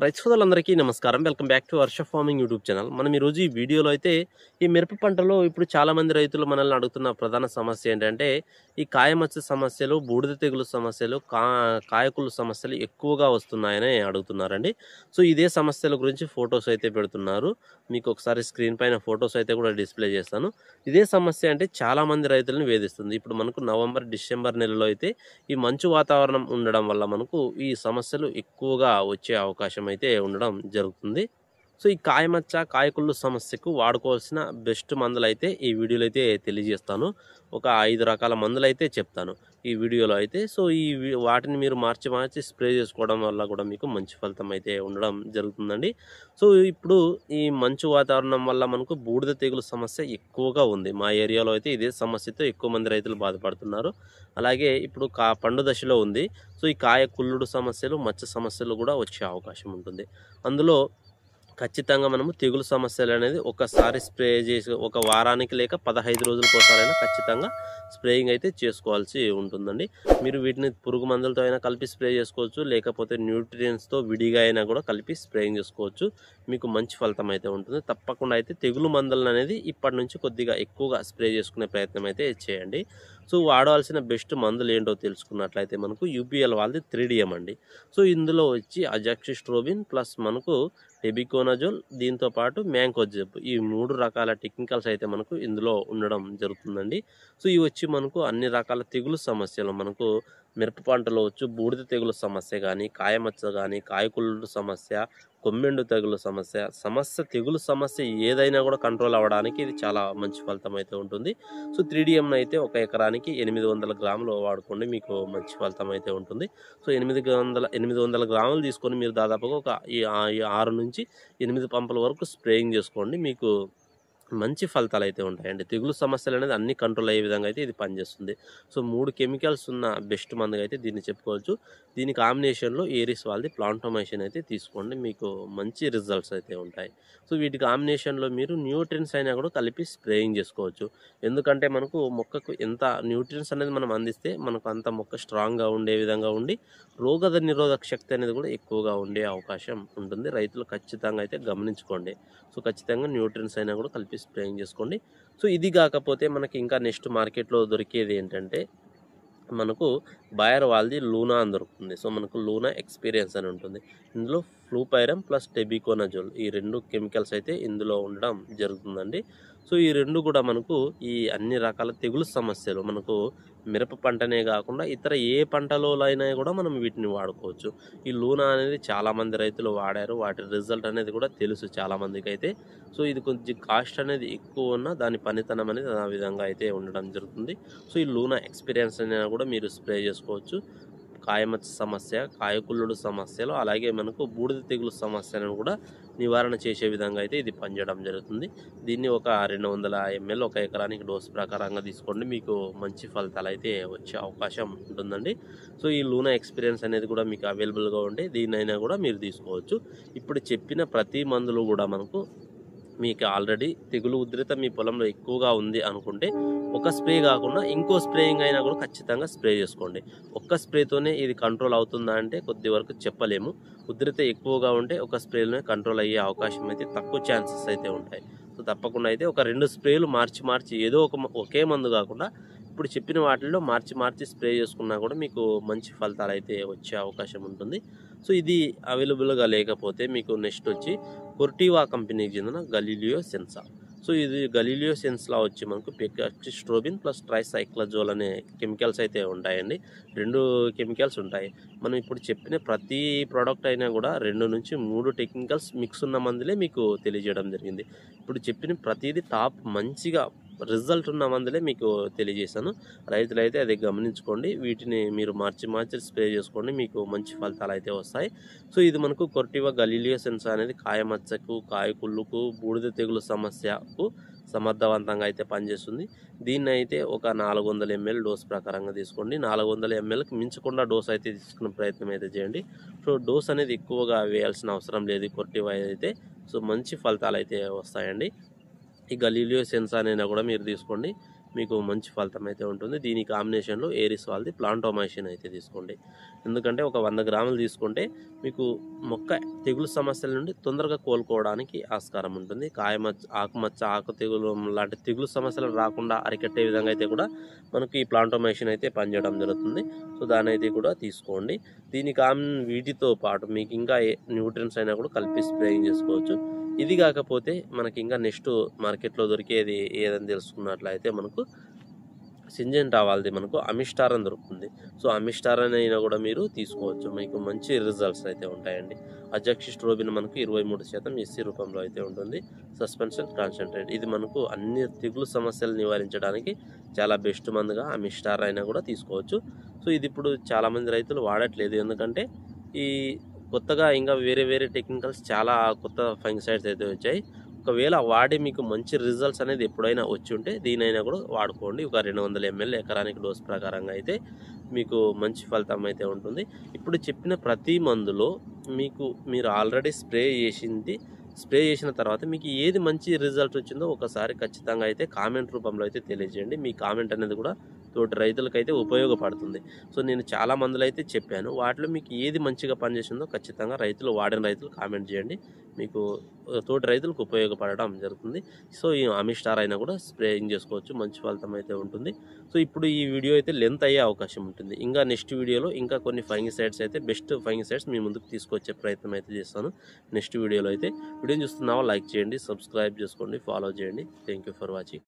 రైతు సోదరులందరికీ నమస్కారం. Welcome back to Varsha farming YouTube channel. మనం ఈరోజు ఈ వీడియోలో అయితే ఈ మిరప పంటలో ఇప్పుడు చాలామంది రైతులు మనల్ని అడుగుతున్న ప్రధాన సమస్య ఏంటంటే ఈ కాయమచ్చ సమస్యలు, బూడిద తెగులు సమస్యలు, కాయకుళ్ళు సమస్యలు ఎక్కువగా వస్తున్నాయని అడుగుతున్నారండి. సో ఇదే సమస్యల గురించి ఫొటోస్ అయితే పెడుతున్నారు. మీకు ఒకసారి స్క్రీన్ పైన ఫొటోస్ అయితే కూడా డిస్ప్లే చేస్తాను. ఇదే సమస్య అంటే చాలామంది రైతులను వేధిస్తుంది. ఇప్పుడు మనకు నవంబర్, డిసెంబర్ నెలలో అయితే ఈ మంచు వాతావరణం ఉండడం వల్ల మనకు ఈ సమస్యలు ఎక్కువగా వచ్చే అవకాశం అయితే ఉండడం జరుగుతుంది. సో ఈ కాయమచ్చ, కాయకుళ్ళు సమస్యకు వాడుకోవాల్సిన బెస్ట్ మందులైతే ఈ వీడియోలో అయితే తెలియజేస్తాను. ఒక 5 రకాల మందులైతే చెప్తాను ఈ వీడియోలో అయితే. సో వాటిని మీరు మార్చి స్ప్రే చేసుకోవడం వల్ల కూడా మీకు మంచి ఫలితం అయితే ఉండడం జరుగుతుందండి. సో ఇప్పుడు ఈ మంచు వాతావరణం వల్ల మనకు బూడిద తెగులు సమస్య ఎక్కువగా ఉంది. మా ఏరియాలో అయితే ఇదే సమస్యతో ఎక్కువ మంది రైతులు బాధపడుతున్నారు. అలాగే ఇప్పుడు పండు దశలో ఉంది. సో ఈ కాయ కుళ్ళుడు సమస్యలు, మచ్చ సమస్యలు కూడా వచ్చే అవకాశం ఉంటుంది. అందులో ఖచ్చితంగా మనము తెగులు సమస్యలు అనేది ఒకసారి స్ప్రే చేసి ఒక వారానికి లేక 15 రోజులకోసారైనా ఖచ్చితంగా స్ప్రేయింగ్ అయితే చేసుకోవాల్సి ఉంటుందండి. మీరు వీటిని పురుగు మందులతో అయినా కలిపి స్ప్రే చేసుకోవచ్చు, లేకపోతే న్యూట్రియంట్స్తో విడిగా అయినా కూడా కలిపి స్ప్రేయింగ్ చేసుకోవచ్చు. మీకు మంచి ఫలితం అయితే ఉంటుంది. తప్పకుండా అయితే తెగులు మందులను అనేది ఇప్పటి నుంచి కొద్దిగా ఎక్కువగా స్ప్రే చేసుకునే ప్రయత్నం అయితే చేయండి. సో వాడవలసిన బెస్ట్ మందులు ఏంటో తెలుసుకున్నట్లయితే మనకు యూపీఎల్ వాళ్ళది 3DM అండి. సో ఇందులో వచ్చి అజాక్సిస్ట్రోబిన్ ప్లస్ మనకు టెబికోనజోల్, దీంతో పాటు మ్యాంకోజెబ్, ఈ 3 రకాల టెక్నికల్స్ అయితే మనకు ఇందులో ఉండడం జరుగుతుందండి. సో ఇవి వచ్చి మనకు అన్ని రకాల తెగులు సమస్యలు, మనకు మిరప పంటలో వచ్చు బూడిద తెగులు సమస్య కానీ, కాయమచ్చ కానీ, కాయకుళ్ళు సమస్య, కొమ్మెండు తెగులు సమస్య తెగులు సమస్య ఏదైనా కూడా కంట్రోల్ అవ్వడానికి ఇది చాలా మంచి ఫలితం అయితే ఉంటుంది. సో 3DM అయితే ఒక ఎకరానికి 800 గ్రాములు వాడుకోండి, మీకు మంచి ఫలితం అయితే ఉంటుంది. సో 800 గ్రాములు తీసుకొని మీరు దాదాపుగా ఒక 6 నుంచి 8 పంపుల వరకు స్ప్రేయింగ్ చేసుకోండి. మీకు మంచి ఫలితాలు అయితే ఉంటాయండి. తెగులు సమస్యలు అనేది అన్ని కంట్రోల్ అయ్యే విధంగా అయితే ఇది పనిచేస్తుంది. సో 3 కెమికల్స్ ఉన్న బెస్ట్ మందుగా అయితే దీన్ని చెప్పుకోవచ్చు. దీని కాంబినేషన్లో ఏరిస్ వాళ్ళది ప్లాంటోమైసిన్ అయితే తీసుకోండి, మీకు మంచి రిజల్ట్స్ అయితే ఉంటాయి. సో వీటి కాంబినేషన్లో మీరు న్యూట్రియన్స్ అయినా కూడా కలిపి స్ప్రేయింగ్ చేసుకోవచ్చు. ఎందుకంటే మనకు మొక్కకు ఎంత న్యూట్రియన్స్ అనేది మనం అందిస్తే మనకు అంత మొక్క స్ట్రాంగ్గా ఉండే విధంగా ఉండి రోగ నిరోధక శక్తి అనేది కూడా ఎక్కువగా ఉండే అవకాశం ఉంటుంది. రైతులు ఖచ్చితంగా అయితే గమనించుకోండి. సో ఖచ్చితంగా న్యూట్రియన్స్ అయినా కూడా కలిపి స్ప్రేయింగ్ చేసుకోండి. సో ఇది కాకపోతే మనకి ఇంకా నెక్స్ట్ మార్కెట్లో దొరికేది ఏంటంటే మనకు బాయర్ వాళ్ళది లూనా అని దొరుకుతుంది. సో మనకు లూనా ఎక్స్పీరియన్స్ అని ఉంటుంది. ఇందులో ఫ్లూపైరమ్ ప్లస్ టెబికోనజోల్, ఈ 2 కెమికల్స్ అయితే ఇందులో ఉండడం జరుగుతుందండి. సో ఈ 2 కూడా మనకు ఈ అన్ని రకాల తెగులు సమస్యలు, మనకు మిరప పంటనే కాకుండా ఇతర ఏ పంటలో అయినా కూడా మనం వీటిని వాడుకోవచ్చు. ఈ లూనా అనేది చాలామంది రైతులు వాడారు, వాటి రిజల్ట్ అనేది కూడా తెలుసు చాలామందికి అయితే. సో ఇది కొంచెం కాస్ట్ అనేది ఎక్కువ ఉన్న దాని పనితనం అనేది ఆ విధంగా అయితే ఉండడం జరుగుతుంది. సో ఈ లూనా ఎక్స్పీరియన్స్ అయినా కూడా మీరు స్ప్రే చేసుకోవచ్చు. కాయమచ్చ సమస్య, కాయకుళ్ళుడు సమస్యలు, అలాగే మనకు బూడిద తెగులు సమస్యలను కూడా నివారణ చేసే విధంగా అయితే ఇది పనిచేయడం జరుగుతుంది. దీన్ని ఒక 200 ml ఒక ఎకరానికి డోస్ ప్రకారంగా తీసుకోండి, మీకు మంచి ఫలితాలు అయితే వచ్చే అవకాశం ఉంటుందండి. సో ఈ లూనా ఎక్స్పీరియన్స్ అనేది కూడా మీకు అవైలబుల్గా ఉంటే దీన్నైనా కూడా మీరు తీసుకోవచ్చు. ఇప్పుడు చెప్పిన ప్రతి మందులు కూడా మనకు మీకు ఆల్రెడీ తెగులు ఉధృత మీ పొలంలో ఎక్కువగా ఉంది అనుకుంటే ఒక స్ప్రే కాకుండా ఇంకో స్ప్రేయింగ్ అయినా కూడా ఖచ్చితంగా స్ప్రే చేసుకోండి. ఒక్క స్ప్రేతోనే ఇది కంట్రోల్ అవుతుందా అంటే కొద్ది వరకు చెప్పలేము. ఉధృత ఎక్కువగా ఉంటే ఒక స్ప్రేలోనే కంట్రోల్ అయ్యే అవకాశం అయితే తక్కువ ఛాన్సెస్ అయితే ఉంటాయి. సో తప్పకుండా అయితే ఒక 2 స్ప్రేలు మార్చి ఏదో ఒకే మందు కాకుండా ఇప్పుడు చెప్పిన వాటిల్లో మార్చి స్ప్రే చేసుకున్నా కూడా మీకు మంచి ఫలితాలు అయితే వచ్చే అవకాశం ఉంటుంది. సో ఇది అవైలబుల్గా లేకపోతే మీకు నెక్స్ట్ వచ్చి కొర్టివా కంపెనీకి చెందిన గలీలియో సెన్సా. సో ఇది గలీలియో సెన్స్లా వచ్చి మనకు పెకాక్సిస్ట్రోబిన్ ప్లస్ ట్రైసైక్లజోల్ అనే కెమికల్స్ అయితే ఉంటాయండి. 2 కెమికల్స్ ఉంటాయి. మనం ఇప్పుడు చెప్పిన ప్రతి ప్రోడక్ట్ అయినా కూడా 2 నుంచి 3 టెక్నికల్స్ మిక్స్ ఉన్న మందులే మీకు తెలియజేయడం జరిగింది. ఇప్పుడు చెప్పిన ప్రతిదీ టాప్ మంచిగా రిజల్ట్ ఉన్న మందులే మీకు తెలియజేశాను. రైతులైతే అది గమనించుకోండి. వీటిని మీరు మార్చి స్ప్రే చేసుకోండి, మీకు మంచి ఫలితాలు అయితే వస్తాయి. సో ఇది మనకు కొర్టివా గలీలియో సెన్సా అనేది కాయమచ్చకు, కాయకుళ్ళుకు, బూడిద తెగులు సమస్యకు సమర్థవంతంగా అయితే పనిచేస్తుంది. దీన్ని అయితే ఒక 400 ml డోస్ ప్రకారంగా తీసుకోండి. 400 mlకి మించకుండా డోస్ అయితే తీసుకునే ప్రయత్నం అయితే చేయండి. సో డోస్ అనేది ఎక్కువగా వేయాల్సిన అవసరం లేదు కొర్టివా అయితే. సో మంచి ఫలితాలు అయితే వస్తాయండి. ఈ గలీలియో సెన్సా అయినా కూడా మీరు తీసుకోండి, మీకు మంచి ఫలితం అయితే ఉంటుంది. దీని కాంబినేషన్లో ఏరిస్ వాళ్ళది ప్లాంటోమైసిన్ అయితే తీసుకోండి. ఎందుకంటే ఒక 100 గ్రాములు తీసుకుంటే మీకు మొక్క తెగులు సమస్యల నుండి తొందరగా కోలుకోవడానికి ఆస్కారం ఉంటుంది. కాయమచ్చ, ఆకుమచ్చ, ఆకు తెగులు లాంటి తెగులు సమస్యలు రాకుండా అరికట్టే విధంగా అయితే కూడా మనకి ఈ ప్లాంటోమైసిన్ అయితే పనిచేయడం జరుగుతుంది. సో దాని అయితే కూడా తీసుకోండి. వీటితో పాటు మీకు ఇంకా న్యూట్రియన్స్ అయినా కూడా కలిపి స్ప్రేయింగ్ చేసుకోవచ్చు. ఇది కాకపోతే మనకి ఇంకా నెక్స్ట్ మార్కెట్లో దొరికేది ఏదని తెలుసుకున్నట్లయితే మనకు సింజెంటా వాళ్ళది మనకు అమిస్టార్ అని దొరుకుతుంది. సో అమిస్టార్ అయినా కూడా మీరు తీసుకోవచ్చు. మీకు మంచి రిజల్ట్స్ అయితే ఉంటాయండి. అజాక్సిస్ట్రోబిన్ మనకు 23% ఎస్సీ రూపంలో అయితే ఉంటుంది. సస్పెన్షన్ కాన్సన్ట్రేట్ ఇది మనకు అన్ని తెగులు సమస్యలు నివారించడానికి చాలా బెస్ట్ మందుగా అమిస్టార్ అయినా కూడా తీసుకోవచ్చు. సో ఇది ఇప్పుడు చాలామంది రైతులు వాడట్లేదు. ఎందుకంటే ఈ కొత్తగా ఇంకా వేరే టెక్నికల్స్ చాలా కొత్త ఫంగిసైడ్స్ అయితే వచ్చాయి. ఒకవేళ వాడి మీకు మంచి రిజల్ట్స్ అనేది ఎప్పుడైనా వచ్చి ఉంటే దీనైనా కూడా వాడుకోండి. ఒక 200 ml ఎకరానికి డోస్ ప్రకారంగా అయితే మీకు మంచి ఫలితం అయితే ఉంటుంది. ఇప్పుడు చెప్పిన ప్రతి మందులో మీరు ఆల్రెడీ స్ప్రే చేసిన తర్వాత మీకు ఏది మంచి రిజల్ట్ వచ్చిందో ఒకసారి ఖచ్చితంగా అయితే కామెంట్ రూపంలో అయితే తెలియజేయండి. మీ కామెంట్ అనేది కూడా తోటి రైతులకైతే ఉపయోగపడుతుంది. సో నేను చాలా మందులు అయితే చెప్పాను. వాటిలో మీకు ఏది మంచిగా పనిచేసిందో ఖచ్చితంగా వాడిన రైతులు కామెంట్ చేయండి. మీకు తోటి రైతులకు ఉపయోగపడడం జరుగుతుంది. సో ఈ అమిస్టార్ అయినా కూడా స్ప్రేయింగ్ చేసుకోవచ్చు. మంచి ఫలితం అయితే ఉంటుంది. సో ఇప్పుడు ఈ వీడియో అయితే లెంత్ అయ్యే అవకాశం ఉంటుంది. ఇంకా నెక్స్ట్ వీడియోలో ఇంకా కొన్ని ఫంగిసైడ్స్ అయితే బెస్ట్ ఫంగిసైడ్స్ మీ ముందుకు తీసుకొచ్చే ప్రయత్నం అయితే చేస్తాను. నెక్స్ట్ వీడియోలో అయితే వీడియోని చూస్తున్నావా లైక్ చేయండి, సబ్స్క్రైబ్ చేసుకోండి, ఫాలో చేయండి. Thank you for watching.